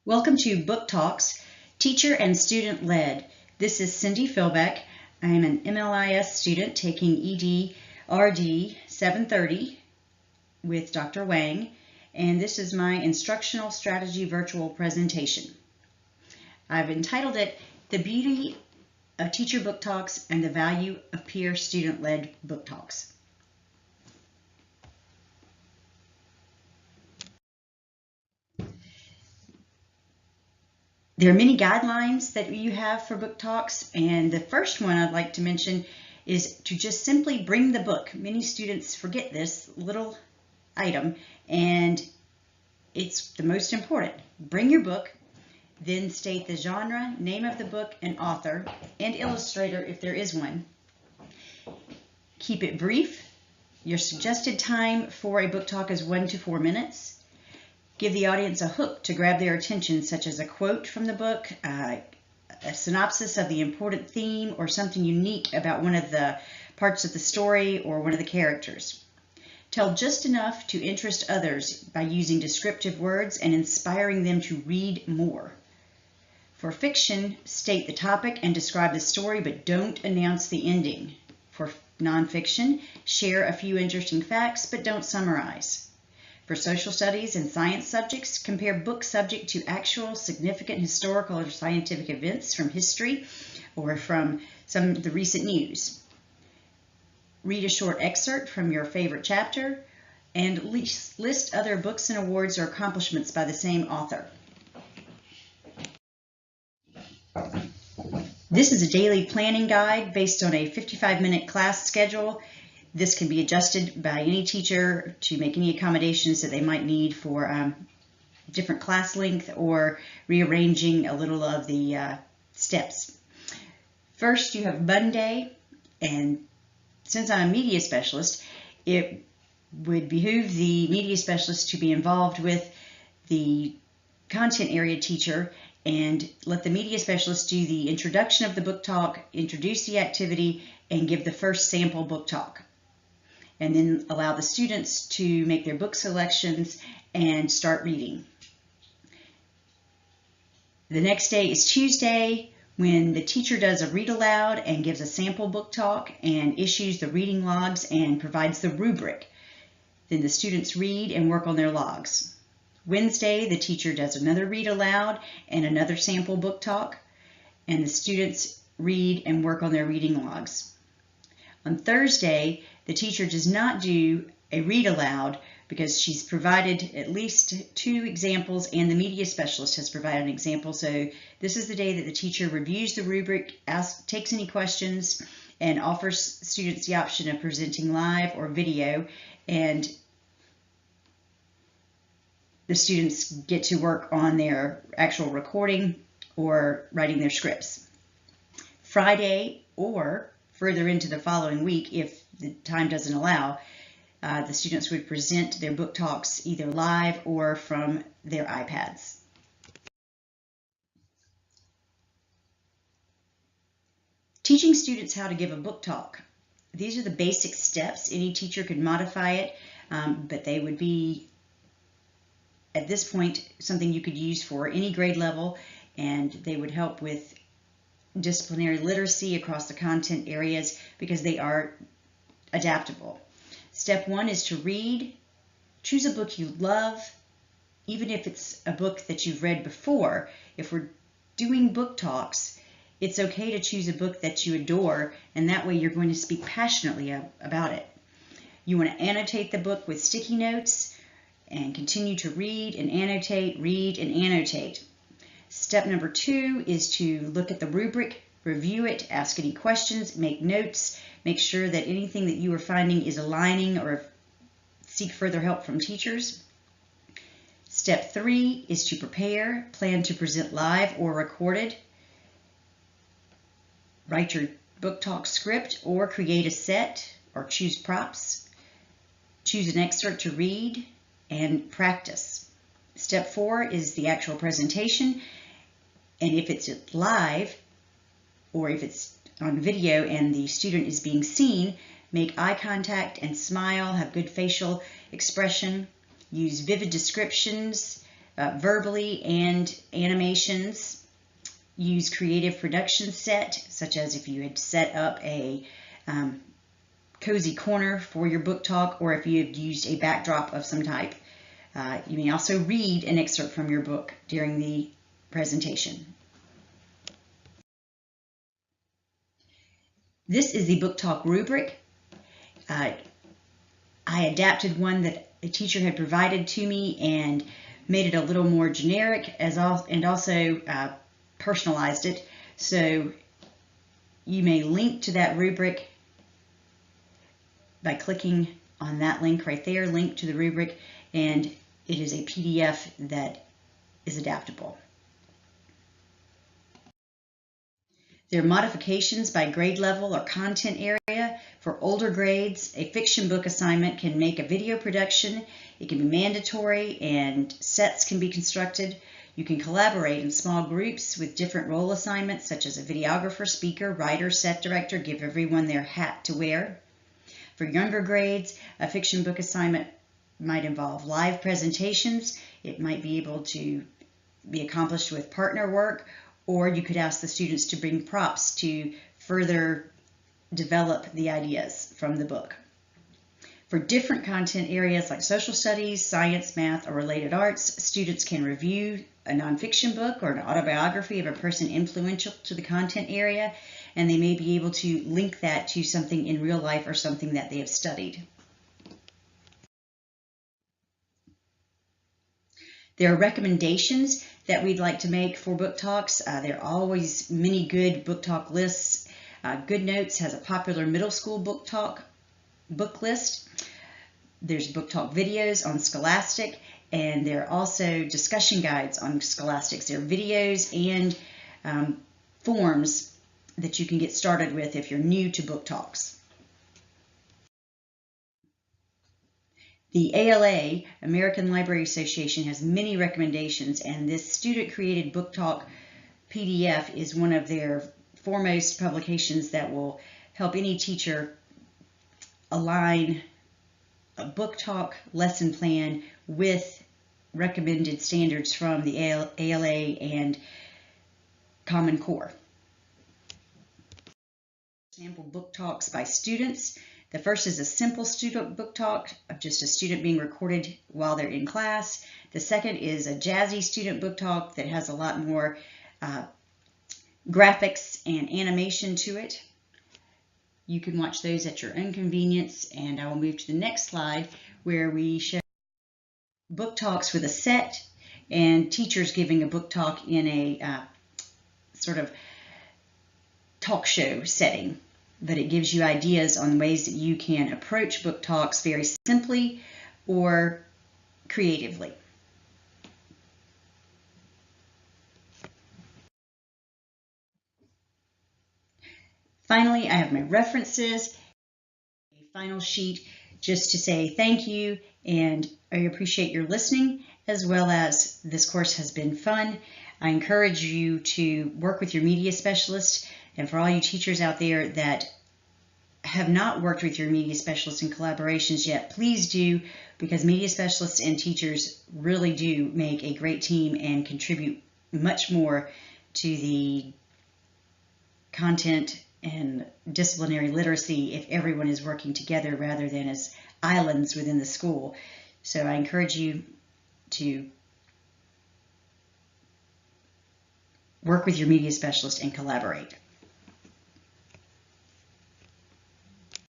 Welcome to Book Talks, Teacher and Student Led. This is Cindy Philbeck. I am an MLIS student taking EDRD 730 with Dr. Wang, and this is my Instructional Strategy Virtual Presentation. I've entitled it The Beauty of Teacher Book Talks and the Value of Peer Student-Led Book Talks. There are many guidelines that you have for book talks, and the first one I'd like to mention is to just simply bring the book. Many students forget this little item, and it's the most important. Bring your book, then state the genre, name of the book, and author, and illustrator if there is one. Keep it brief. Your suggested time for a book talk is 1 to 4 minutes. Give the audience a hook to grab their attention, such as a quote from the book, a synopsis of the important theme, or something unique about one of the parts of the story or one of the characters. Tell just enough to interest others by using descriptive words and inspiring them to read more. For fiction, state the topic and describe the story, but don't announce the ending. For nonfiction, share a few interesting facts, but don't summarize. For social studies and science subjects, compare book subject to actual significant historical or scientific events from history or from some of the recent news. Read a short excerpt from your favorite chapter and list other books and awards or accomplishments by the same author. This is a daily planning guide based on a 55-minute class schedule. This can be adjusted by any teacher to make any accommodations that they might need for different class length or rearranging a little of the steps. First, you have Monday, and since I'm a media specialist, it would behoove the media specialist to be involved with the content area teacher and let the media specialist do the introduction of the book talk, introduce the activity, and give the first sample book talk. And then allow the students to make their book selections and start reading. The next day is Tuesday, when the teacher does a read aloud and gives a sample book talk and issues the reading logs and provides the rubric. Then the students read and work on their logs. Wednesday, the teacher does another read aloud and another sample book talk, and the students read and work on their reading logs. On Thursday, the teacher does not do a read aloud because she's provided at least 2 examples and the media specialist has provided an example. So this is the day that the teacher reviews the rubric, takes any questions, and offers students the option of presenting live or video, and the students get to work on their actual recording or writing their scripts. Friday, or further into the following week, if the time doesn't allow, the students would present their book talks either live or from their iPads. Teaching students how to give a book talk. These are the basic steps. Any teacher could modify it, but they would be, at this point, something you could use for any grade level, and they would help with disciplinary literacy across the content areas because they are adaptable. Step 1 is to read. Choose a book you love, even if it's a book that you've read before. If we're doing book talks, it's okay to choose a book that you adore, and that way you're going to speak passionately about it. You want to annotate the book with sticky notes and continue to read and annotate, read and annotate. Step number 2 is to look at the rubric, review it, ask any questions, make notes, make sure that anything that you are finding is aligning, or seek further help from teachers. Step 3 is to prepare, plan to present live or recorded. Write your book talk script or create a set or choose props. Choose an excerpt to read and practice. Step 4 is the actual presentation. And if it's live, or if it's on video and the student is being seen, make eye contact and smile, have good facial expression, use vivid descriptions verbally and animations. Use creative production set, such as if you had set up a cozy corner for your book talk, or if you had used a backdrop of some type. You may also read an excerpt from your book during the presentation. This is the book talk rubric. I adapted one that a teacher had provided to me and made it a little more generic, and also personalized it. So you may link to that rubric by clicking on that link right there, link to the rubric, and it is a PDF that is adaptable. There are modifications by grade level or content area. For older grades, a fiction book assignment can make a video production. It can be mandatory and sets can be constructed. You can collaborate in small groups with different role assignments, such as a videographer, speaker, writer, set director. Give everyone their hat to wear. For younger grades, a fiction book assignment might involve live presentations. It might be able to be accomplished with partner work, or you could ask the students to bring props to further develop the ideas from the book. For different content areas like social studies, science, math, or related arts, students can review a nonfiction book or an autobiography of a person influential to the content area, and they may be able to link that to something in real life or something that they have studied. There are recommendations that we'd like to make for book talks. There are always many good book talk lists. Good Notes has a popular middle school book list. There's book talk videos on Scholastic, and there are also discussion guides on Scholastics. There are videos and forms that you can get started with if you're new to book talks. The ALA, American Library Association, has many recommendations, and this student-created book talk PDF is one of their foremost publications that will help any teacher align a book talk lesson plan with recommended standards from the ALA and Common Core. Sample book talks by students. The first is a simple student book talk of just a student being recorded while they're in class. The second is a jazzy student book talk that has a lot more graphics and animation to it. You can watch those at your own convenience, and I will move to the next slide where we show book talks with a set and teachers giving a book talk in a sort of talk show setting. But it gives you ideas on ways that you can approach book talks very simply or creatively. Finally, I have my references, a final sheet just to say thank you, and I appreciate your listening, as well as this course has been fun. I encourage you to work with your media specialist. And for all you teachers out there that have not worked with your media specialists in collaborations yet, please do, because media specialists and teachers really do make a great team and contribute much more to the content and disciplinary literacy if everyone is working together rather than as islands within the school. So I encourage you to work with your media specialist and collaborate.